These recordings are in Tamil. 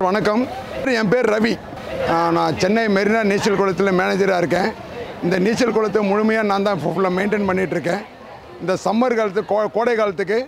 வணக்கம், என் பேர் ரவி. நான் சென்னை மெரினா நீச்சல் குளத்தில் மேனேஜராக இருக்கேன். இந்த நீச்சல் குளத்தை முழுமையாக நான் தான் ஃபுல்லாக மெயின்டைன் பண்ணிகிட்ருக்கேன். இந்த சம்மர் காலத்துக்கு கோடை காலத்துக்கு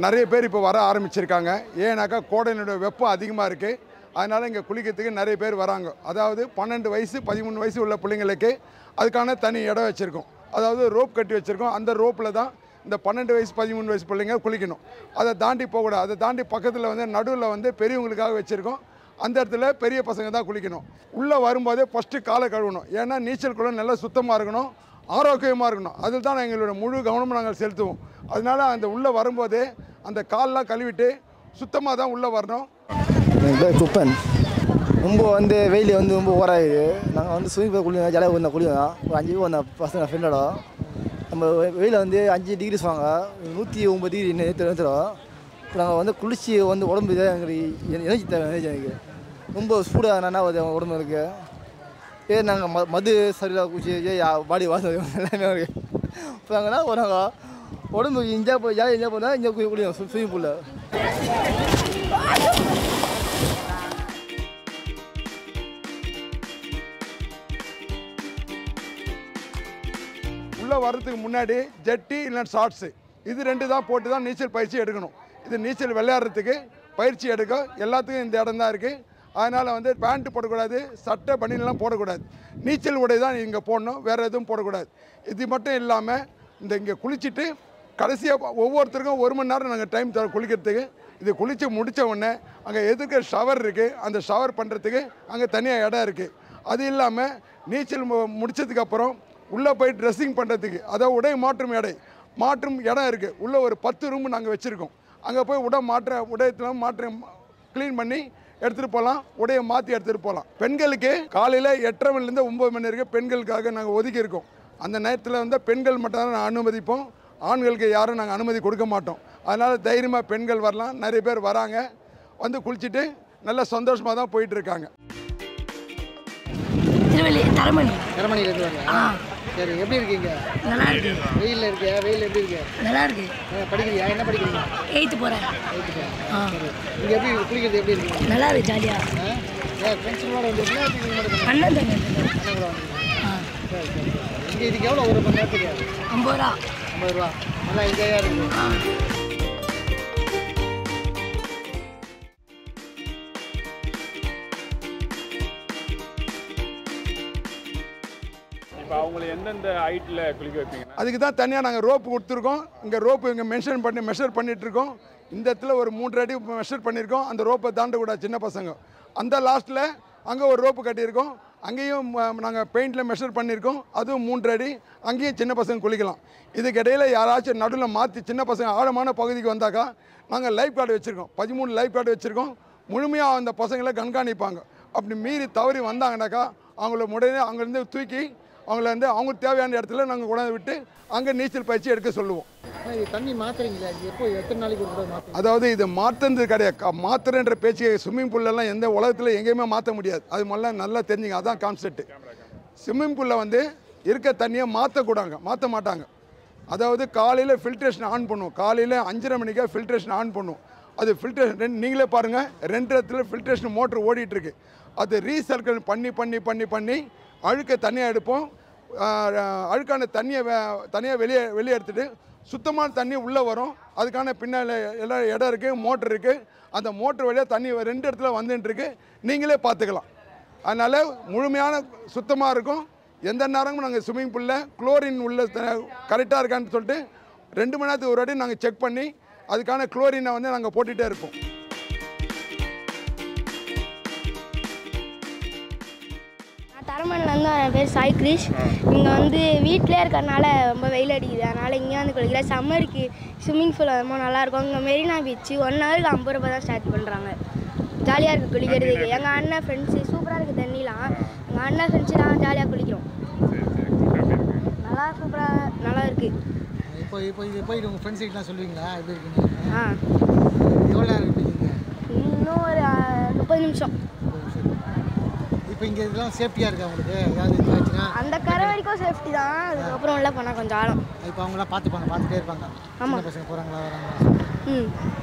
நிறைய பேர் இப்போ வர ஆரம்பிச்சிருக்காங்க. ஏன்னாக்கா கோடையினுடைய வெப்பம் அதிகமாக இருக்குது. அதனால் இங்கே குளிக்கிறதுக்கு நிறைய பேர் வராங்க. அதாவது 12 வயசு 13 வயசு உள்ள பிள்ளைங்களுக்கு அதுக்கான தனி இடம் வச்சுருக்கோம். அதாவது ரோப் கட்டி வச்சுருக்கோம். அந்த ரோப்பில் தான் இந்த 12 வயசு 13 வயசு பிள்ளைங்க குளிக்கணும். அதை தாண்டி போகக்கூடாது. அதை தாண்டி பக்கத்தில் நடுவில் பெரியவங்களுக்காக வச்சுருக்கோம். அந்த இடத்துல பெரிய பசங்க தான் குளிக்கணும். உள்ளே வரும்போதே ஃபஸ்ட்டு காலை கழுவணும். ஏன்னா நீச்சல் குளம் நல்லா சுத்தமாக இருக்கணும், ஆரோக்கியமாக இருக்கணும். அதில் தான் எங்களோட முழு கவனமும் நாங்கள் செலுத்துவோம். அதனால் அந்த உள்ளே வரும்போதே அந்த காலெலாம் கழுவிட்டு சுத்தமாக தான் உள்ளே வரணும். குப்பன் ரொம்ப வெயில் ரொம்ப ஓராயுது. நாங்கள் ஸ்விமிங் பூல் குளிங்க, ஜாலியாக கொஞ்சம் குளிக்கணும். ஒரு 5 வந்த பசங்க ஃப்ரெண்டோட நம்ம வெயில் 5 டிகிரி வாங்க 109 டிகிரி நிறுத்துறோம். இப்போ நாங்கள் குளிச்சு உடம்பு இதாக எங்களுக்கு எனர்ஜி தேவை. எனக்கு ரொம்ப சூடாக உடம்பு இருக்குது. நாங்கள் மது சரியாக குளிச்சு பாடி வாசல் எல்லாமே இருக்குது. இப்போ நாங்கள் நாங்கள் உடம்புக்கு ஜாலியாக என்ஜாய் பண்ணால் இங்கே குளிக்கணும் ஸ்விமிங் பூலில். உள்ளே வர்றதுக்கு முன்னாடி ஜட்டி இல்லைன்னா ஷார்ட்ஸு இது 2 தான் போட்டு தான் நீச்சல் பயிற்சி எடுக்கணும். இது நீச்சல் விளையாடுறதுக்கு பயிற்சி எடுக்க எல்லாத்துக்கும் இந்த இடம் தான் இருக்குது. அதனால் பேண்ட்டு போடக்கூடாது, சட்டை பனியெல்லாம் போடக்கூடாது. நீச்சல் உடை தான் இங்கே போடணும், வேறு எதுவும் போடக்கூடாது. இது மட்டும் இல்லாமல் இங்கே குளிச்சுட்டு கடைசியாக ஒவ்வொருத்தருக்கும் 1 மணி நேரம் நாங்கள் டைம் தரோம் குளிக்கிறதுக்கு. இது குளித்து முடித்த உடனே அங்கே எதுக்கு ஷவர் இருக்குது, அந்த ஷவர் பண்ணுறதுக்கு அங்கே தனியாக இடம் இருக்குது. அது இல்லாமல் நீச்சல் முடித்ததுக்கப்புறம் உள்ளே போய் ட்ரெஸ்ஸிங் பண்ணுறதுக்கு, அதாவது உடை மாற்றும் இடம் இருக்குது. உள்ளே ஒரு 10 ரூம் நாங்கள் வச்சுருக்கோம். அங்கே போய் உடையத்தில் க்ளீன் பண்ணி எடுத்துகிட்டு போகலாம், உடையை மாற்றி எடுத்துகிட்டு போகலாம். பெண்களுக்கு காலையில் 8:30 மணிலேருந்து 9 மணி வரைக்கும் பெண்களுக்காக நாங்கள் ஒதுக்கியிருக்கோம். அந்த நேரத்தில் பெண்கள் மட்டும் தான் நாங்கள் அனுமதிப்போம். ஆண்களுக்கு யாரும் நாங்கள் அனுமதி கொடுக்க மாட்டோம். அதனால் தைரியமாக பெண்கள் வரலாம். நிறைய பேர் வராங்க, குளிச்சுட்டு நல்ல சந்தோஷமாக தான் போயிட்டுருக்காங்க. தரமணியிலேருந்து வரலாம். சரி, எப்படி இருக்கீங்க? நல்லா இருக்கு. வெயிலில் இருக்கியா? வெயில் எப்படி இருக்கு? நல்லா இருக்கு. படிக்கிறியா? என்ன படிக்கிறீங்க? 8th போகிறேன். 8th போகிறேன். சரி, இங்கே எப்படி குளிக்கிறது எப்படி இருக்கு? நல்லா இருக்கு, ஜாலியாக. ஃப்ரெண்ட்ஸுங்களோட வந்துருக்கீங்களா? அண்ணன் தம்பி. சரி சரி. இங்கே இதுக்கு எவ்வளோ ஒரு மணி நேரத்துக்கு? 50 ரூபா. 50 ரூபா. நல்லா என்ஜாயாக இருக்குது. அவங்களை எந்தெந்த ஹைட்டில் குளிக்க வைப்பீங்க? அதுக்கு தான் தனியாக நாங்கள் ரோப்பு கொடுத்துருக்கோம். இங்கே ரோப்பு இங்கே மெஷர் பண்ணிகிட்ருக்கோம். இந்த இடத்துல ஒரு 3 அடி மெஷர் பண்ணியிருக்கோம். அந்த ரோப்பை தாண்டக்கூடாது சின்ன பசங்க. அந்த லாஸ்ட்டில் அங்கே ஒரு ரோப்பு கட்டியிருக்கோம். அங்கேயும் நாங்கள் பெயிண்டில் மெஷர் பண்ணியிருக்கோம். அதுவும் 3 அடி. அங்கேயும் சின்ன பசங்க குளிக்கலாம். இதுக்கு இடையில் யாராச்சும் நடுவில் மாற்றி சின்ன பசங்க ஆழமான பகுதிக்கு வந்தாக்கா நாங்கள் லைஃப் கார்டு வச்சுருக்கோம். 13 லைஃப் கார்டு வச்சுருக்கோம். முழுமையாக அந்த பசங்களை கண்காணிப்பாங்க. அப்படி மீறி தவறி வந்தாங்கனாக்கா அவங்கள உடனே அங்கேருந்து தூக்கி அவங்களுக்கு தேவையான இடத்துல நாங்கள் கொண்டாந்து விட்டு அங்கே நீச்சல் பயிற்சி எடுக்க சொல்லுவோம். தண்ணி மாற்றுறீங்களா? எப்போ எத்தனை நாளைக்கு ஒரு தடவை மாற்றுறீங்க? அதாவது இது மாற்றுறது கிடையாது. மாற்றுறன்ற பேச்சு ஸ்விம்மிங் பூல்லலாம் எந்த உலகத்தில் எங்கேயுமே மாற்ற முடியாது. அது மாதிரிலாம் நல்லா தெரிஞ்சுங்க. அதான் கான்செப்ட். ஸ்விம்மிங் பூலில் இருக்க தண்ணியை மாற்ற மாட்டாங்க. அதாவது காலையில் ஃபில்ட்ரேஷன் ஆன் பண்ணுவோம். காலையில் 5:30 மணிக்கு ஃபில்ட்ரேஷன் ஆன் பண்ணுவோம். அது ஃபில்ட்ரேஷன் நீங்களே பாருங்கள், 2 இடத்துல ஃபில்ட்ரேஷன் மோட்ரு ஓடிட்டுருக்கு. அது ரீசர்க்கிள் பண்ணி அழுக்க தண்ணியாக எடுப்போம். அழுக்கான தண்ணியை தனியாக வெளியே எடுத்துகிட்டு சுத்தமான தண்ணி உள்ளே வரும். அதுக்கான பின்னால் எல்லாம் இடம் இருக்குது, மோட்ரு இருக்குது. அந்த மோட்ரு வழியாக தண்ணி 2 இடத்துல வந்துட்டுருக்கு. நீங்களே பார்த்துக்கலாம். அதனால் முழுமையான சுத்தமாக இருக்கும். எந்த நேரமும் நாங்கள் ஸ்விம்மிங் பூலில் குளோரின் உள்ள கரெக்டாக இருக்கான்னு சொல்லிட்டு 2 மணி நேரத்துக்கு ஒரு வாட்டி நாங்கள் செக் பண்ணி அதுக்கான குளோரினை நாங்கள் போட்டுகிட்டே இருப்போம். தரமணிலேருந்து என் பேர் சாய் கிரிஷ். இங்கே வீட்டிலே இருக்கிறதுனால ரொம்ப வெயில் அடிக்குது. அதனால் இங்கே குளிக்கல. சம்மருக்கு ஸ்விம்மிங் பூல் ரொம்ப நல்லாயிருக்கும். இங்கே மெரினா பீச்சு 1 ஹவருக்கு 50 ரூபா தான் ஸ்டார்ட் பண்ணுறாங்க. ஜாலியாக இருக்குது குளிக்கிறதுக்கு. எங்கள் அண்ணன் ஃப்ரெண்ட்ஸு சூப்பராக இருக்குது தண்ணிலாம். எங்கள் அண்ணன் ஃப்ரெண்ட்ஸுலாம் ஜாலியாக குளிக்கிறோம். நல்லா இருக்குது. இப்போ இது போய் உங்கள் ஃப்ரெண்ட்ஸுக்கிட்டலாம் சொல்லுவீங்களா எப்படி இருக்குன்னு? எவ்வளோ நேரம் இருப்பீங்க? இன்னும் ஒரு 30 நிமிஷம். இப்போ இங்கே இதெல்லாம் சேஃப்டியாக இருக்கா உங்களுக்கு? ஏதாவது இதுவாச்சுன்னா அந்த கரை வரைக்கும் சேஃப்டி தான். அதுக்கப்புறம் உள்ள போனால் கொஞ்சம் ஆழம். இப்போ அவங்களாம் பார்த்துட்டே இருப்பாங்க. ஆமாம், பசங்க போகிறாங்களா வராங்களா?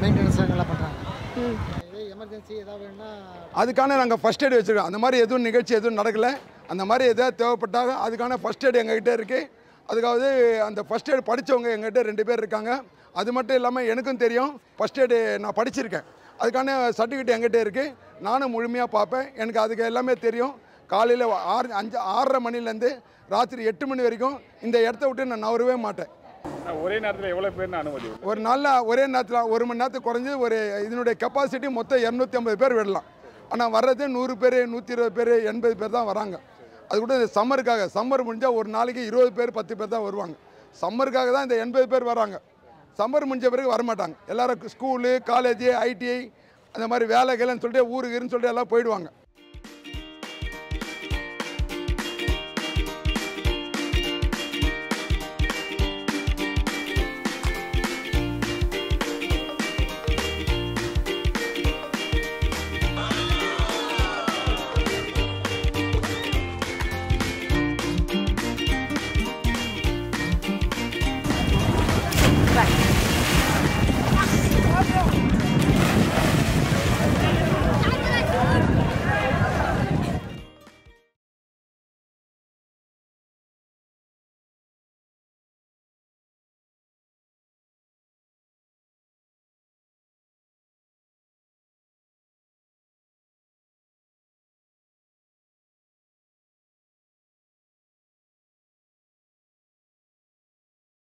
மெயின்டெனன்ஸ்லாம் நல்லா பண்ணுறாங்க. எமர்ஜென்சி ஏதாவது வேணும்னா அதுக்கான நாங்கள் ஃபஸ்ட் எய்ட் வச்சுருக்கோம். அந்த மாதிரி எதுவும் நிகழ்ச்சி எதுவும் நடக்கலை. அந்த மாதிரி எதாவது தேவைப்பட்டாங்க அதுக்கான ஃபஸ்ட் எய்ட் எங்ககிட்ட இருக்குது. அதுக்காவது அந்த ஃபஸ்ட் எய்ட் படித்தவங்க எங்ககிட்ட 2 பேர் இருக்காங்க. அது மட்டும் இல்லாமல் எனக்கும் தெரியும் ஃபஸ்ட் எய்டு நான் படிச்சிருக்கேன். அதுக்கான சர்டிஃபிகேட் எங்கிட்ட இருக்குது. நானும் முழுமையாக பார்ப்பேன். எனக்கு அதுக்கு எல்லாமே தெரியும். காலையில் 6:30 மணிலேருந்து ராத்திரி 8 மணி வரைக்கும் இந்த இடத்த விட்டு நான் நவரவே மாட்டேன். ஒரே நேரத்தில் எவ்வளோ பேர்னு அனுமதி? ஒரு நாளில் ஒரே நேரத்தில் 1 மணி நேரத்துக்கு குறைஞ்சி ஒரு இதனுடைய கெப்பாசிட்டி மொத்தம் 250 பேர் விடலாம். ஆனால் வர்றது 100 பேர் 120 பேர் 80 பேர் தான் வராங்க. அது கூட இந்த சம்மருக்காக. சம்மர் முடிஞ்சால் ஒரு நாளைக்கு 20 பேர் 10 பேர் தான் வருவாங்க. சம்மருக்காக தான் இந்த 80 பேர் வராங்க. சம்மர் முடிஞ்ச பிறகு வரமாட்டாங்க. எல்லோரும் ஸ்கூலு காலேஜு ஐடிஐ அந்த மாதிரி வேலைகள்னு சொல்லிட்டு ஊருக்குன்னு சொல்லிட்டு எல்லாம் போயிடுவாங்க.